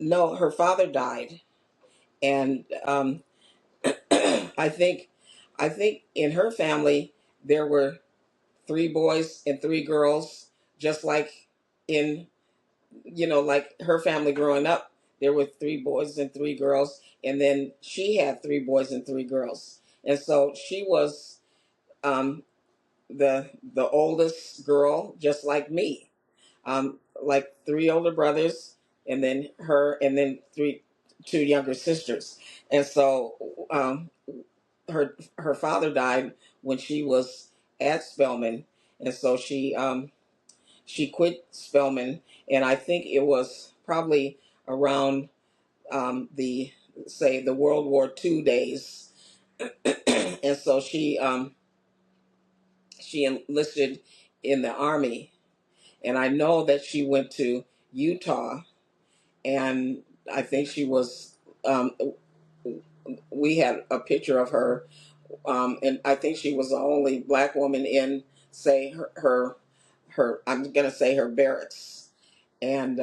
no, her father died, and I think I think in her family there were three boys and three girls, just like in like her family growing up. There were three boys and three girls, and then she had three boys and three girls, and so she was um, the oldest girl, just like me. Like three older brothers, and then her, and then two younger sisters. And so her father died when she was at Spelman, and so she quit Spelman, and I think it was probably around the say the World War II days, and so she enlisted in the army, and I know that she went to Utah, and I think she was. Um, we had a picture of her, and I think she was the only black woman in, say, her I'm gonna say her barracks, and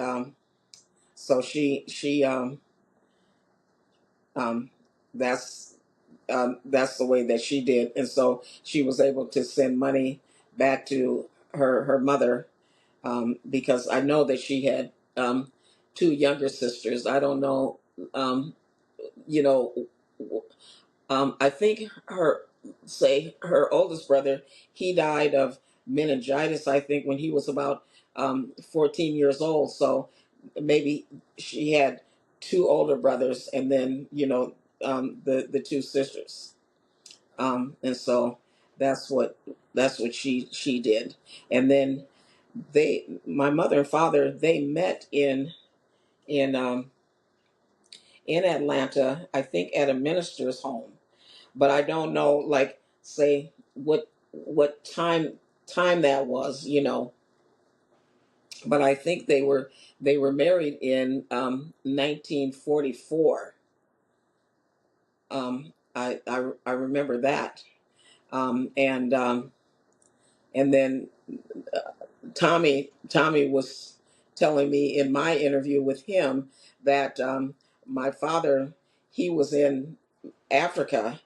so um, that's that's the way that she did, and so she was able to send money back to her mother, because I know that she had two younger sisters. I don't know, um, you know, I think her oldest brother, he died of meningitis. I think when he was about 14 years old. So maybe she had two older brothers, and then the two sisters. And so that's what she did. And then my mother and father, they met in in Atlanta, I think at a minister's home, but I don't know, like, say what time that was, but I think they were married in 1944. I remember that. And then Tommy was telling me in my interview with him that my father, he was in Africa,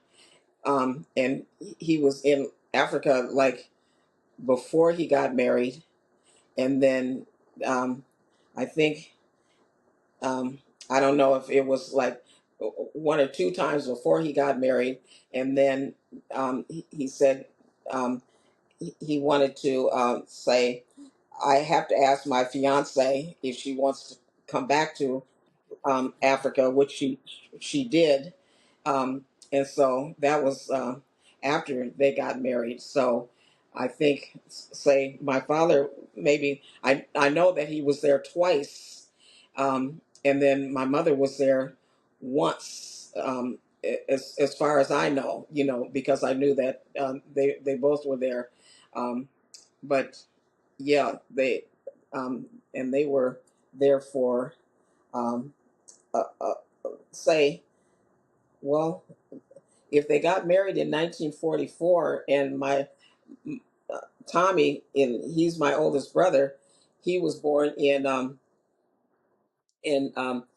and he was in Africa like before he got married, and then um, I think I don't know if it was like one or two times before he got married, and then he said um, he wanted to say, I have to ask my fiance if she wants to come back to Africa, which she did, and so that was after they got married. So I think, say, my father, maybe I know that he was there twice, and then my mother was there once. As far as I know, because I knew that they both were there, um, but yeah, and they were there for um, uh, uh, say, well, if they got married in 1944, and my uh, Tommy, and he's my oldest brother, he was born in 1949,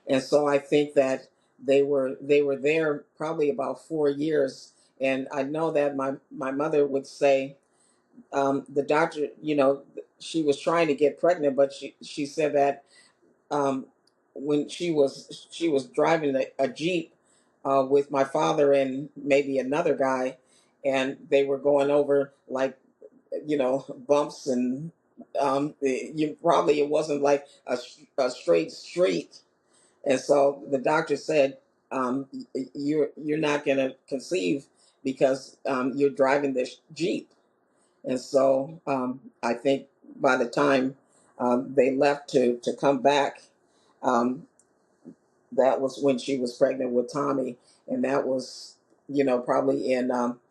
and so I think that they were there probably about 4 years, and I know that my mother would say, the doctor, she was trying to get pregnant, but she said that um, when she was driving a Jeep with my father and maybe another guy, and they were going over, like, bumps, and it wasn't like a straight street, and so the doctor said, you're not going to conceive because you're driving this Jeep. And so I think by the time they left to come back, um, that was when she was pregnant with Tommy, and that was, probably in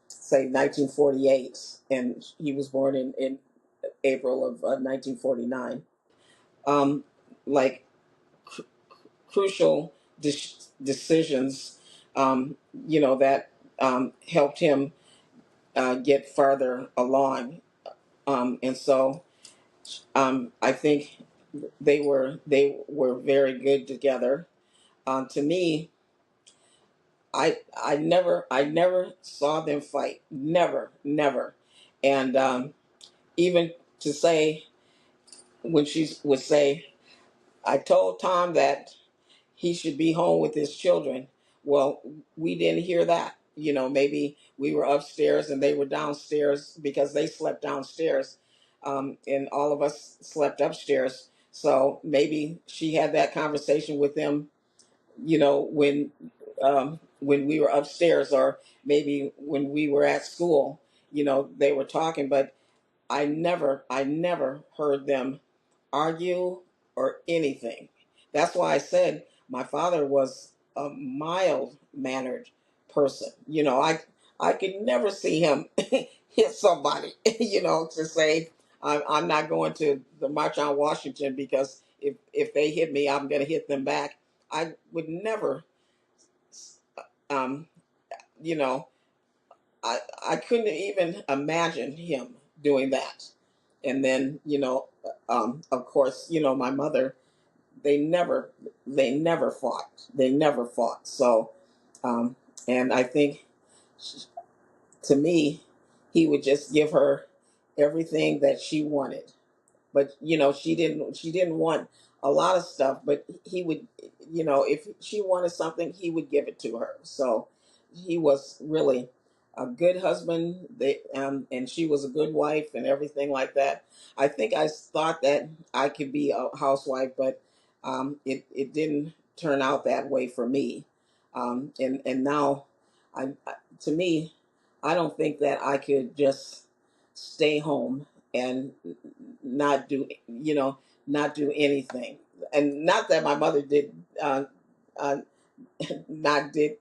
say 1948, and he was born in April of 1949. Um, like cr- crucial decisions, that helped him get further along, and so I think they were very good together. To me, I never saw them fight. Never, never. And even to say, when she would say, "I told Tom that he should be home with his children." Well, we didn't hear that. Maybe we were upstairs and they were downstairs because they slept downstairs, and all of us slept upstairs. So maybe she had that conversation with them, when we were upstairs, or maybe when we were at school, they were talking. But I never heard them argue or anything. That's why I said my father was a mild mannered person. I could never see him hit somebody. To say I'm not going to the March on Washington because if they hit me, I'm going to hit them back. I would never, um, you know, I couldn't even imagine him doing that. And then, of course, my mother, they never, they never fought. They never fought. So, um, and I think, to me, he would just give her everything that she wanted. But she didn't want a lot of stuff, but he would, if she wanted something, he would give it to her. So he was really a good husband. And she was a good wife and everything like that. I think I thought that I could be a housewife, but it didn't turn out that way for me. And now, to me, I don't think that I could just stay home and not do you know not do anything. And not that my mother did, uh, not did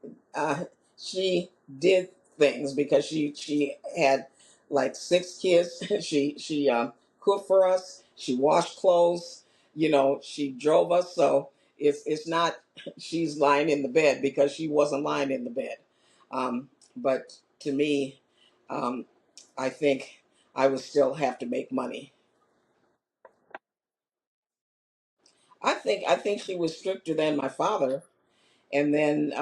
she did things, because she had like 6 kids. She cooked for us, she washed clothes, she drove us. So it's not she's lying in the bed, because she wasn't lying in the bed. But to me, um, I think I would still have to make money. I think she was stricter than my father. And then,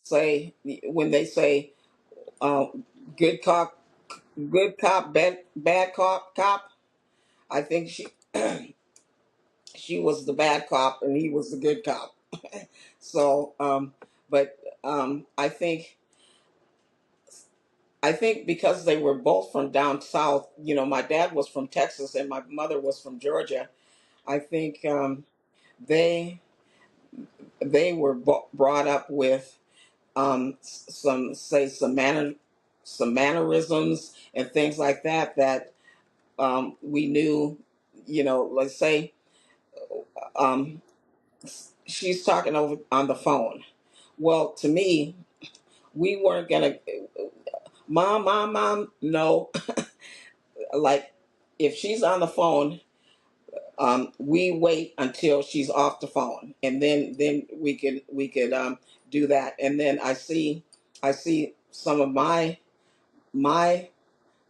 say when they say, uh, good cop, bad cop. I think she was the bad cop and he was the good cop. So, but I think because they were both from down south. My dad was from Texas and my mother was from Georgia. I think, they they were brought up with, some mannerisms and things like that, that we knew. Let's say, um, she's talking over on the phone. Well, to me, we weren't gonna, mom, no. Like, if she's on the phone, we wait until she's off the phone, and then we could do that. And then I see some of my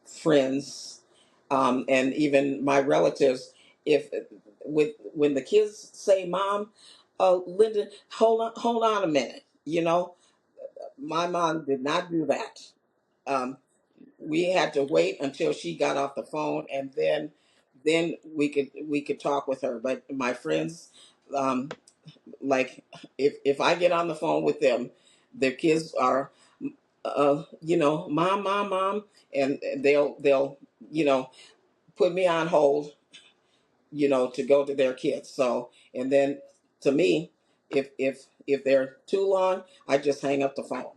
friends, and even my relatives, if with when the kids say, "Mom, Linda, hold on a minute," my mom did not do that. Um, we had to wait until she got off the phone, and then we could talk with her. But my friends, um, like, if I get on the phone with them, their kids are, mom, and they'll you know put me on hold, to go to their kids. So, and then, to me, if they're too long, I just hang up the phone.